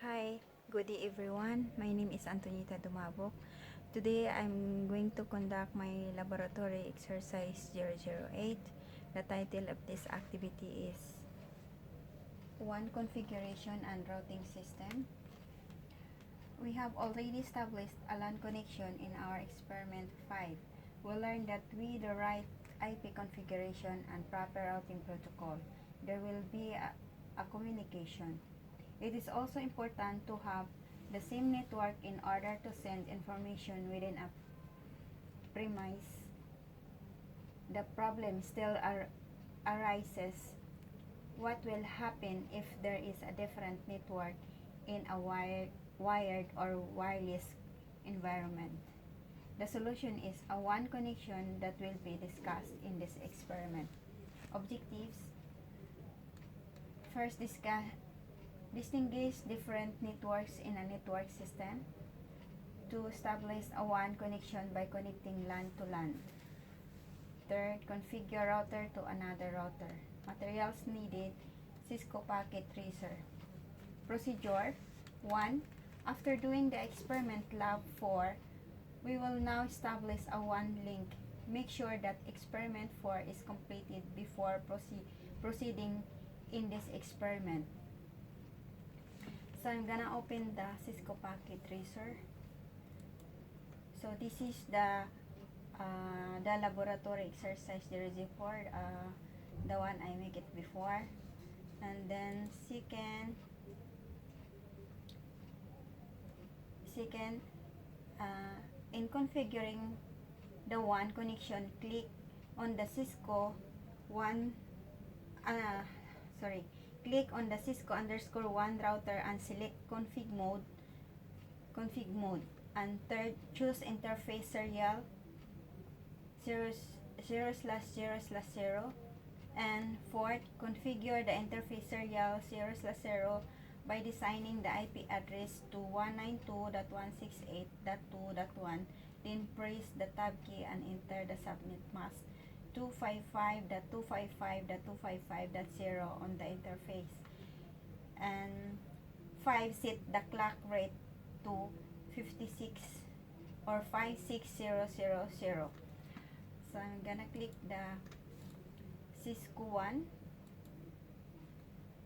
Hi, good day everyone. My name is Antonita Dumabok. Today I'm going to conduct my laboratory exercise 008. The title of this activity is WAN configuration and routing system. We have already established a LAN connection in our experiment 5. We learned that with the right IP configuration and proper routing protocol, there will be a communication. It is also important to have the same network in order to send information within a premise. The problem still arises. What will happen if there is a different network in a wired or wireless environment? The solution is a WAN connection that will be discussed in this experiment. Objectives: first, distinguish different networks in a network system. To establish a WAN connection by connecting LAN to LAN. Third, configure router to another router. Materials needed: Cisco packet tracer. Procedure: 1. After doing the experiment lab 4, we will now establish a WAN link. Make sure that experiment 4 is completed before proceeding in this experiment. So I'm gonna open the Cisco packet tracer. So this is the laboratory exercise 004, the one I make it before. And then second, in configuring the WAN connection, click on the Cisco click on the Cisco_1 router and select config mode. And third, choose interface serial 0/0/0/0. And fourth, configure the interface serial 0/0 by designing the IP address to 192.168.2.1. Then press the tab key and enter the subnet mask 255.255.255.0 on the interface. And 5, set the clock rate to 56 or 56000. So I'm gonna click the Cisco 1.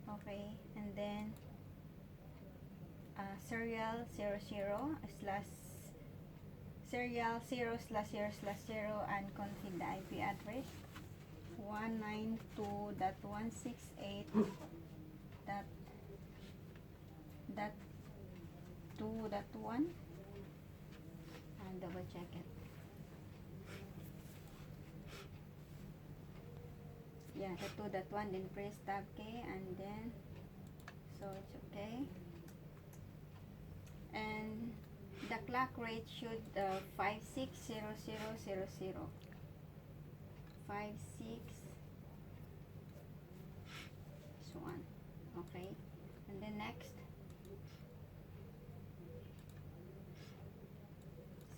Okay, and then serial 0/0/0 and config the IP address 192.168.2.1 and double check it. Yeah, the 2.1, then press tab key and then so it's okay. And the clock rate should 560000. 56 okay. And then next,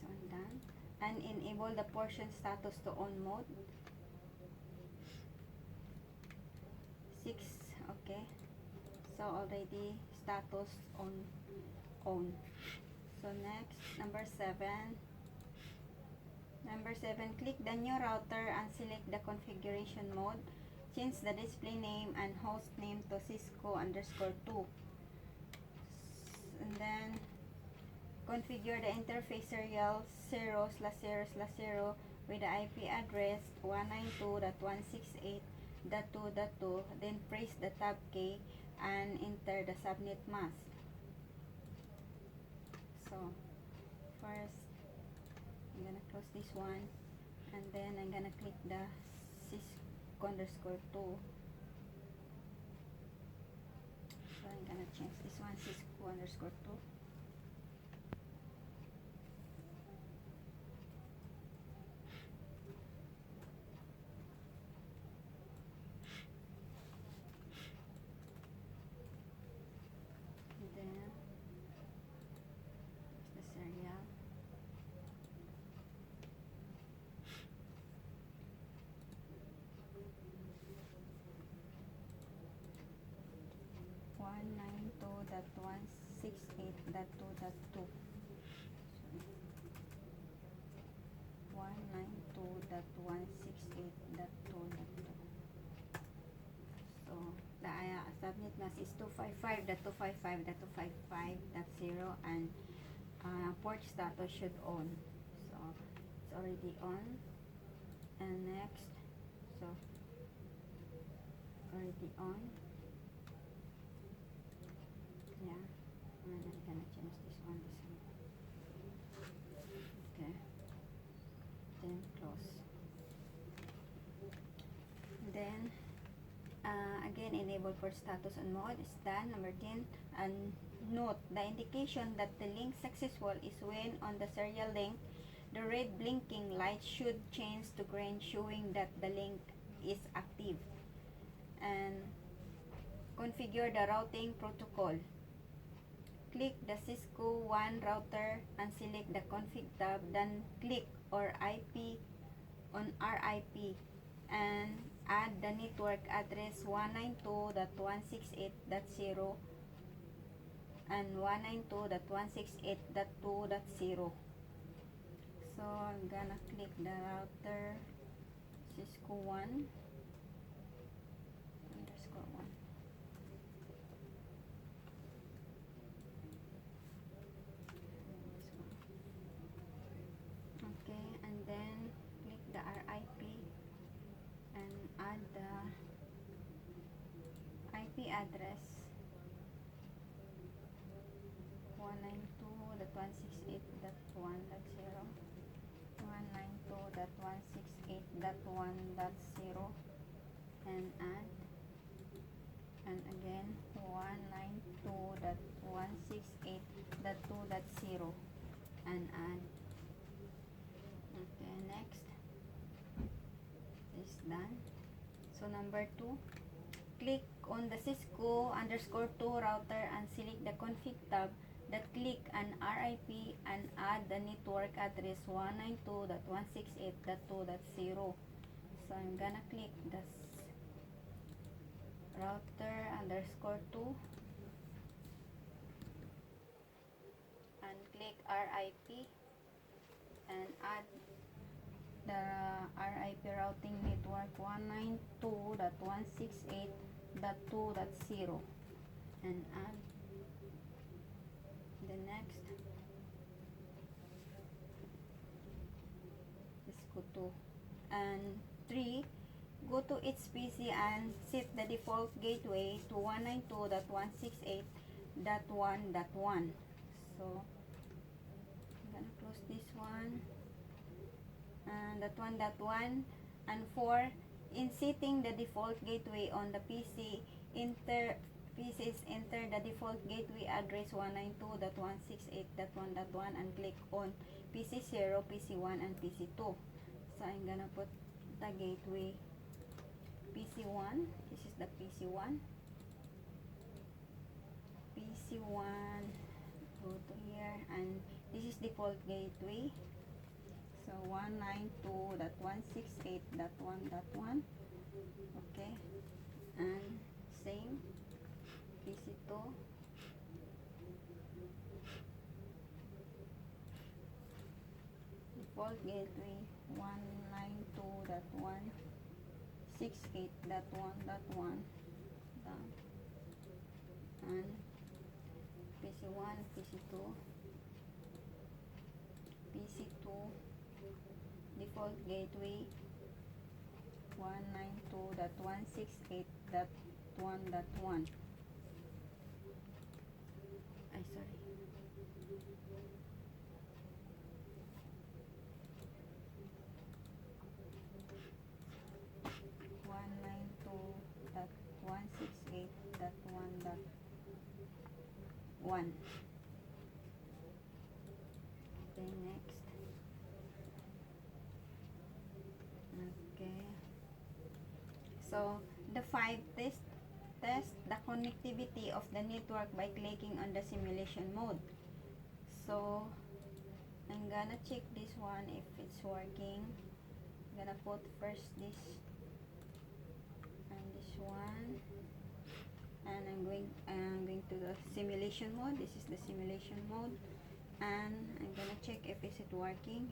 so I'm done. And enable the portion status to on mode 6. Okay, so already status on. So next, number 7, click the new router and select the configuration mode. Change the display name and host name to Cisco_2. And then configure the interface serial 0/0/0 with the IP address 192.168.2.2. Then press the tab key and enter the subnet mask. So first, I'm gonna close this one, and then I'm gonna click the Cisco_2. So I'm gonna change this one, Cisco_2. Then the serial. (192.168.2.1) 192.2. 192.168.2.2. So, the subnet mask is 255.255.255.0 and port status should on. So, it's already on. And next, so, already on. Yeah. And I'm gonna change this one. Okay. Then close. Then, again, enable port status on mode is done. Number 10. And note, the indication that the link successful is when on the serial link, the red blinking light should change to green, showing that the link is active. And configure the routing protocol. Click the Cisco WAN router and select the config tab, then click or IP on RIP and add the network address 192.168.0 and 192.168.2.0. So I'm gonna click the router Cisco 1 underscore 1. Okay, and then click the RIP and add the IP address 192.168.1.0 192.168.1.0 and add, and again 192.168.2.0 and add. Okay, next is done. So number 2, click on the Cisco underscore 2 router and select the config tab, that click an RIP and add the network address 192.168.2.0. So I'm gonna click the router underscore 2 and click RIP and add the RIP routing network 192.168.2.0 and add the next Cisco 2 and 3. Go to each PC and set the default gateway to 192.168.1.1. So I'm gonna close this one and that 1.1. And 4, in setting the default gateway on the PC, PCs enter the default gateway address 192.168.1.1 and click on PC 0, PC 1, and PC 2. So I'm gonna put the gateway PC 1. This is the PC 1. PC 1, go to here, and this is default gateway. So 192.168.1.1. Okay, and same PC 2. Default gateway 192.168.1.1 done. And PC 1, PC 2, PC 2 default gateway 192.168.1.1. Ay, sorry. One nine two dot 168.1.1. Okay, next. Okay. So the 5 test the connectivity of the network by clicking on the simulation mode. So I'm gonna check this one if it's working. I'm gonna put first this and this one. and I'm going to the simulation mode. This is the simulation mode, and I'm gonna check if is it working.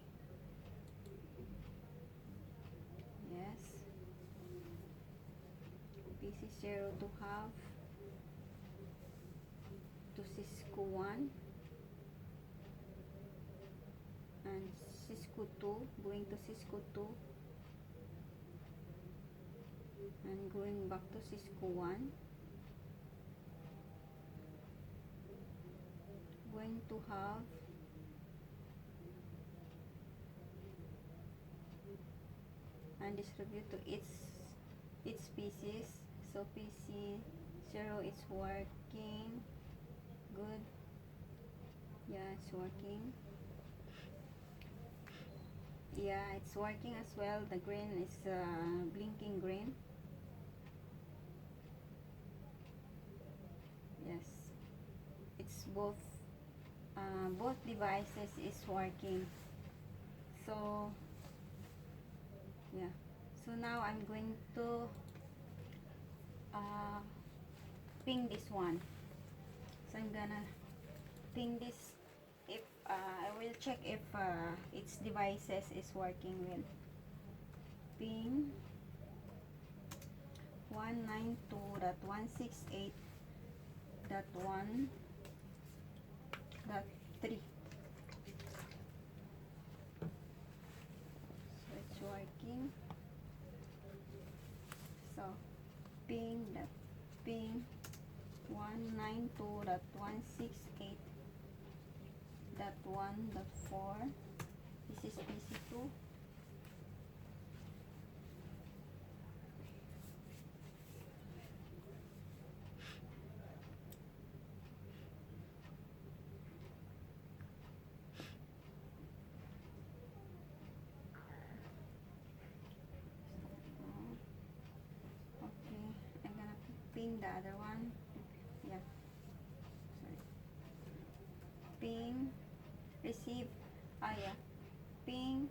Yes. PC0 to half to Cisco 1 and Cisco 2, going to Cisco 2 and going back to Cisco 1, going to half and distribute to its pieces. So PC0 is working good. Yeah, it's working. Yeah, it's working as well. The green is blinking green. Yes, it's both devices is working. So yeah, so now I'm going to ping this one. So I'm gonna ping this. If I will check if its devices is working well. Ping 192.168.1.3. So it's working. So ping 192.168.1.4. This is PC2. Okay, I'm gonna ping the other one. Yeah, sorry. Ping receive. Yeah, ping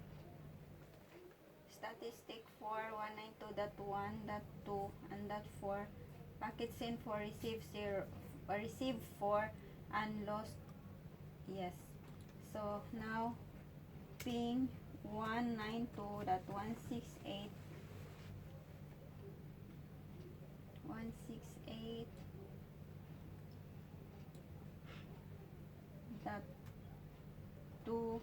statistic for 192.1.2 and .4. Packet sent for receive 0, receive 4 and lost. Yes. So now ping 192.168.168.2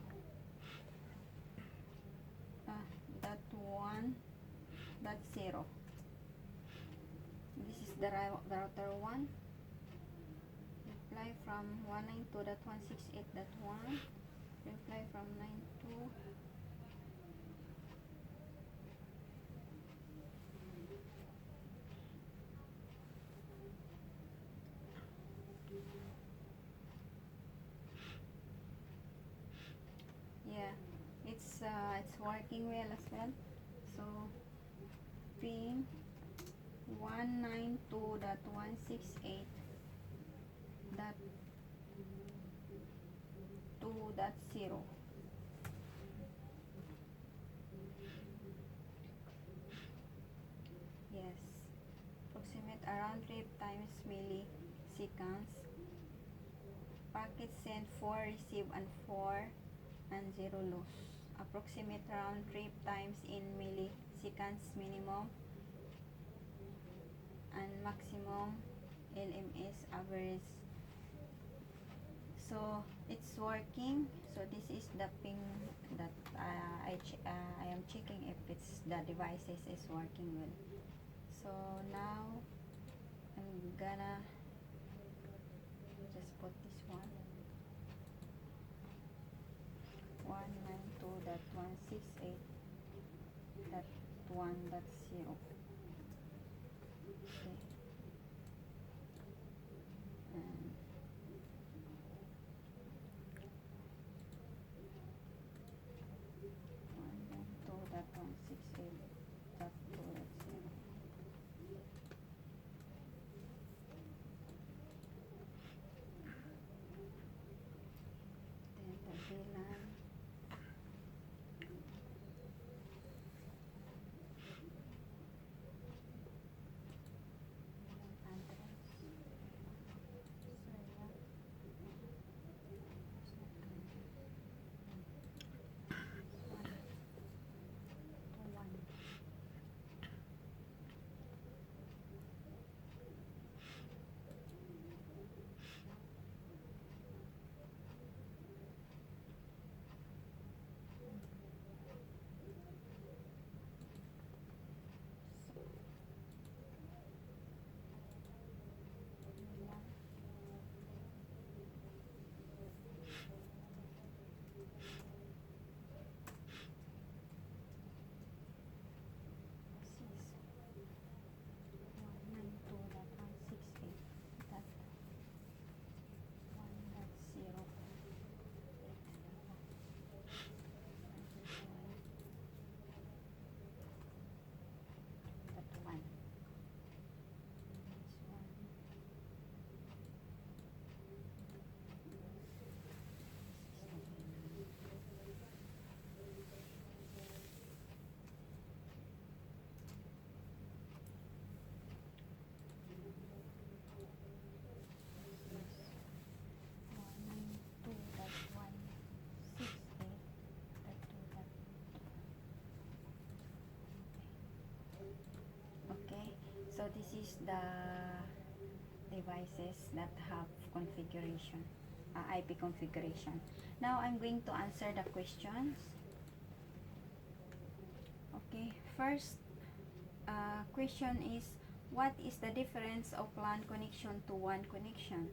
.1.0. This is the router 1. Reply from 192.168.1. Reply from 92. Yeah, it's working well as well. So ping 192.168.2.0. Yes, approximate around trip times milliseconds. Packet sent 4 receive and 4 and 0 loss. Approximate round trip times in milliseconds minimum and maximum LMS average. So it's working. So this is the ping that I am checking if it's the devices is working well. So now I'm gonna just put this one 192.168.1.0. Okay. And 192.168.2.0. Then the VLAN. So this is the devices that have configuration, IP configuration. Now I'm going to answer the questions. Okay, first question is, what is the difference of LAN connection to WAN connection?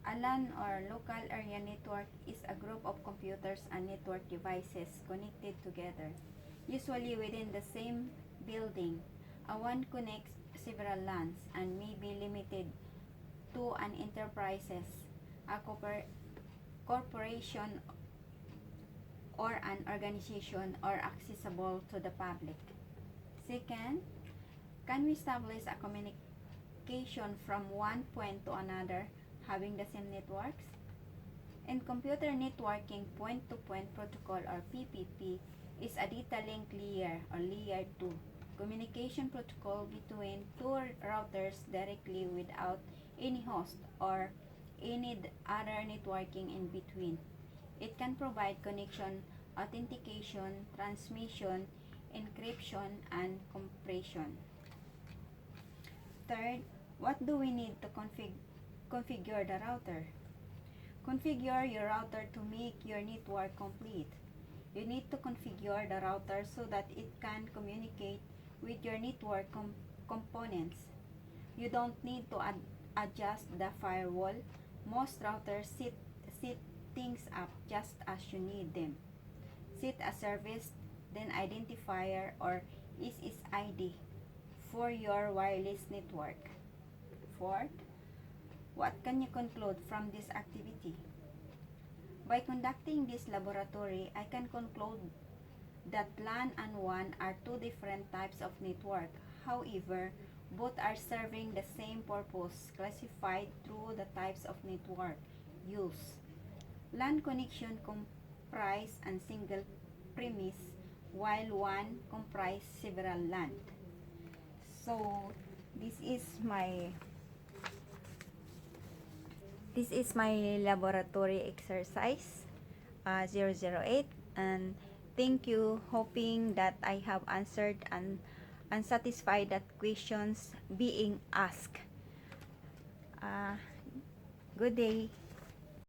A LAN or local area network is a group of computers and network devices connected together, usually within the same building. A WAN connects several LANs and may be limited to an enterprises, a corporation, or an organization, or accessible to the public. Second, can we establish a communication from one point to another having the same networks? In computer networking, point-to-point protocol or PPP is a data link layer or layer 2 communication protocol between two routers directly without any host or any other networking in between. It can provide connection, authentication, transmission, encryption, and compression. Third, what do we need to configure the router? Configure your router to make your network complete. You need to configure the router so that it can communicate with your network components. You don't need to adjust the firewall. Most routers set things up just as you need them. Set a service, then identifier or SSID for your wireless network. Fourth, what can you conclude from this activity? By conducting this laboratory, I can conclude that LAN and WAN are two different types of network. However, both are serving the same purpose, classified through the types of network used. LAN connection comprise a single premise, while WAN comprise several LAN. So this is my laboratory exercise 008, and thank you, hoping that I have answered and satisfied that questions being asked. Good day.